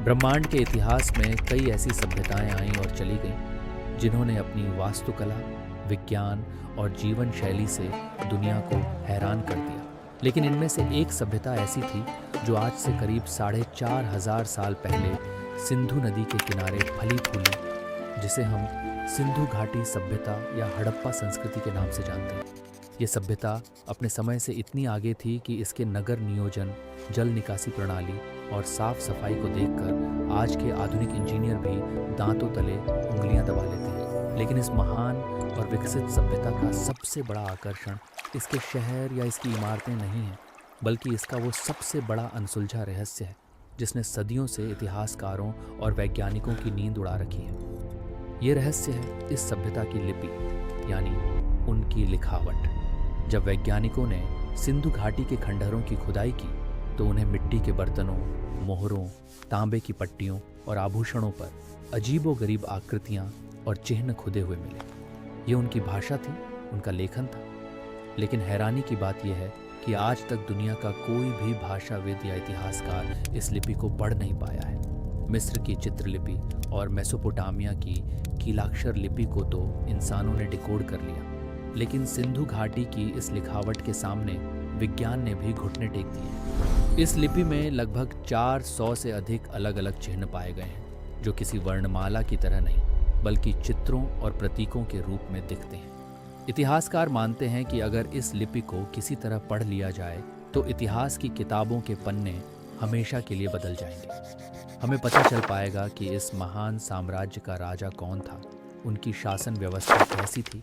ब्रह्मांड के इतिहास में कई ऐसी सभ्यताएं आईं और चली गईं जिन्होंने अपनी वास्तुकला, विज्ञान और जीवन शैली से दुनिया को हैरान कर दिया। लेकिन इनमें से एक सभ्यता ऐसी थी जो आज से करीब 4,500 साल पहले सिंधु नदी के किनारे फली फूली, जिसे हम सिंधु घाटी सभ्यता या हड़प्पा संस्कृति के नाम से जानते हैं। ये सभ्यता अपने समय से इतनी आगे थी कि इसके नगर नियोजन, जल निकासी प्रणाली और साफ सफाई को देखकर आज के आधुनिक इंजीनियर भी दांतों तले उंगलियां दबा लेते हैं। लेकिन इस महान और विकसित सभ्यता का सबसे बड़ा आकर्षण इसके शहर या इसकी इमारतें नहीं हैं, बल्कि इसका वो सबसे बड़ा अनसुलझा रहस्य है जिसने सदियों से इतिहासकारों और वैज्ञानिकों की नींद उड़ा रखी है। ये रहस्य है इस सभ्यता की लिपि, यानी उनकी लिखावट। जब वैज्ञानिकों ने सिंधु घाटी के खंडहरों की खुदाई की तो उन्हें मिट्टी के बर्तनों, मोहरों, तांबे की पट्टियों और आभूषणों पर अजीबोगरीब आकृतियां और चिन्ह खुदे हुए मिले। ये उनकी भाषा थी, उनका लेखन था। लेकिन हैरानी की बात यह है कि आज तक दुनिया का कोई भी भाषाविद या इतिहासकार इस लिपि को पढ़ नहीं पाया है। मिस्र की चित्रलिपि और मेसोपोटामिया की कीलाक्षर लिपि को तो इंसानों ने डिकोड कर लिया, लेकिन सिंधु घाटी की इस लिखावट के सामने विज्ञान ने भी घुटने टेक दिए। इस लिपि में लगभग 400 से अधिक अलग अलग चिन्ह पाए गए हैं, जो किसी वर्णमाला की तरह नहीं बल्कि चित्रों और प्रतीकों के रूप में दिखते हैं। इतिहासकार मानते हैं कि अगर इस लिपि को किसी तरह पढ़ लिया जाए तो इतिहास की किताबों के पन्ने हमेशा के लिए बदल जाएंगे। हमें पता चल पाएगा कि इस महान साम्राज्य का राजा कौन था, उनकी शासन व्यवस्था कैसी थी,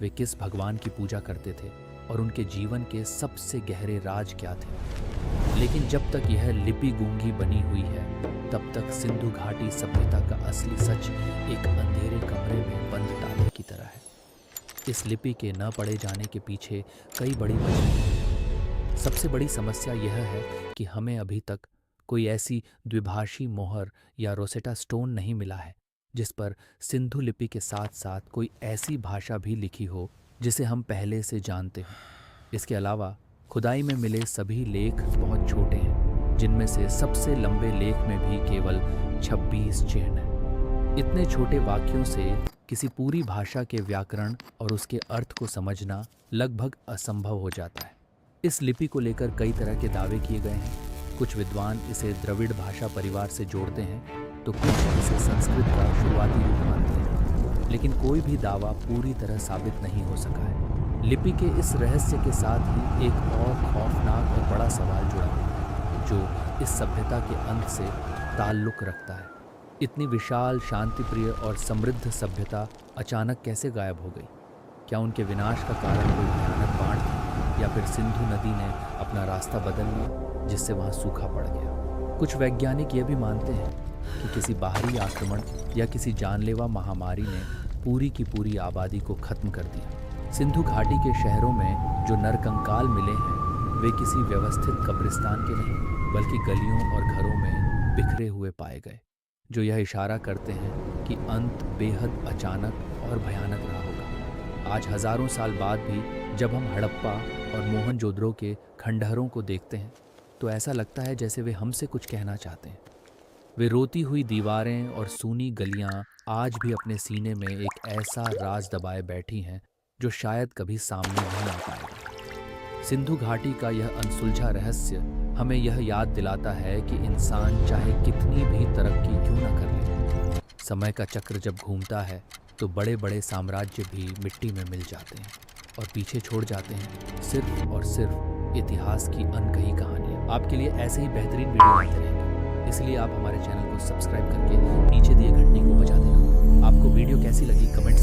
वे किस भगवान की पूजा करते थे और उनके जीवन के सबसे गहरे राज क्या थे। लेकिन जब तक यह लिपि गूंगी बनी हुई है, तब तक सिंधु घाटी सभ्यता का असली सच एक अंधेरे कमरे में बंद ताले की तरह है। इस लिपि के न पढ़े जाने के पीछे कई बड़ी वजहें हैं। सबसे बड़ी समस्या यह है कि हमें अभी तक कोई ऐसी द्विभाषी मोहर या रोसेटा स्टोन नहीं मिला है जिस पर सिंधु लिपि के साथ साथ कोई ऐसी भाषा भी लिखी हो जिसे हम पहले से जानते हों। इसके अलावा खुदाई में मिले सभी लेख बहुत छोटे हैं, जिनमें से सबसे लंबे लेख में भी केवल 26 चिन्ह हैं। इतने छोटे वाक्यों से किसी पूरी भाषा के व्याकरण और उसके अर्थ को समझना लगभग असंभव हो जाता है। इस लिपि को लेकर कई तरह के दावे किए गए हैं। कुछ विद्वान इसे द्रविड़ भाषा परिवार से जोड़ते हैं तो कुछ इसे संस्कृत का शुरुआती रूप मानते हैं, लेकिन कोई भी दावा पूरी तरह साबित नहीं हो सका है। लिपि के इस रहस्य के साथ ही एक और खौफनाक और बड़ा सवाल जुड़ा हुआ है, जो इस सभ्यता के अंत से ताल्लुक रखता है। इतनी विशाल, शांतिप्रिय और समृद्ध सभ्यता अचानक कैसे गायब हो गई? क्या उनके विनाश का कारण कोई भयानक बाढ़ थी, या फिर सिंधु नदी ने अपना रास्ता बदल लिया जिससे वहाँ सूखा पड़ गया? कुछ वैज्ञानिक ये भी मानते हैं कि किसी बाहरी आक्रमण या किसी जानलेवा महामारी ने पूरी की पूरी आबादी को खत्म कर दिया। सिंधु घाटी के शहरों में जो नरकंकाल मिले हैं, वे किसी व्यवस्थित कब्रिस्तान के नहीं बल्कि गलियों और घरों में बिखरे हुए पाए गए, जो यह इशारा करते हैं कि अंत बेहद अचानक और भयानक रहा होगा। आज हजारों साल बाद भी जब हम हड़प्पा और मोहनजोदड़ो के खंडहरों को देखते हैं तो ऐसा लगता है जैसे वे हमसे कुछ कहना चाहते हैं। वे रोती हुई दीवारें और सूनी गलियां आज भी अपने सीने में एक ऐसा राज दबाए बैठी हैं जो शायद कभी सामने नहीं आ पाएगा। सिंधु घाटी का यह अनसुलझा रहस्य हमें यह याद दिलाता है कि इंसान चाहे कितनी भी तरक्की क्यों न कर ले, समय का चक्र जब घूमता है तो बड़े बड़े साम्राज्य भी मिट्टी में मिल जाते हैं और पीछे छोड़ जाते हैं सिर्फ और सिर्फ इतिहास की अनकही कहानियाँ। आपके लिए ऐसे ही बेहतरीन वीडियो आते रहेंगे, इसलिए आप हमारे चैनल को सब्सक्राइब करके नीचे दिए घंटी को बजा देना। आपको वीडियो कैसी लगी कमेंट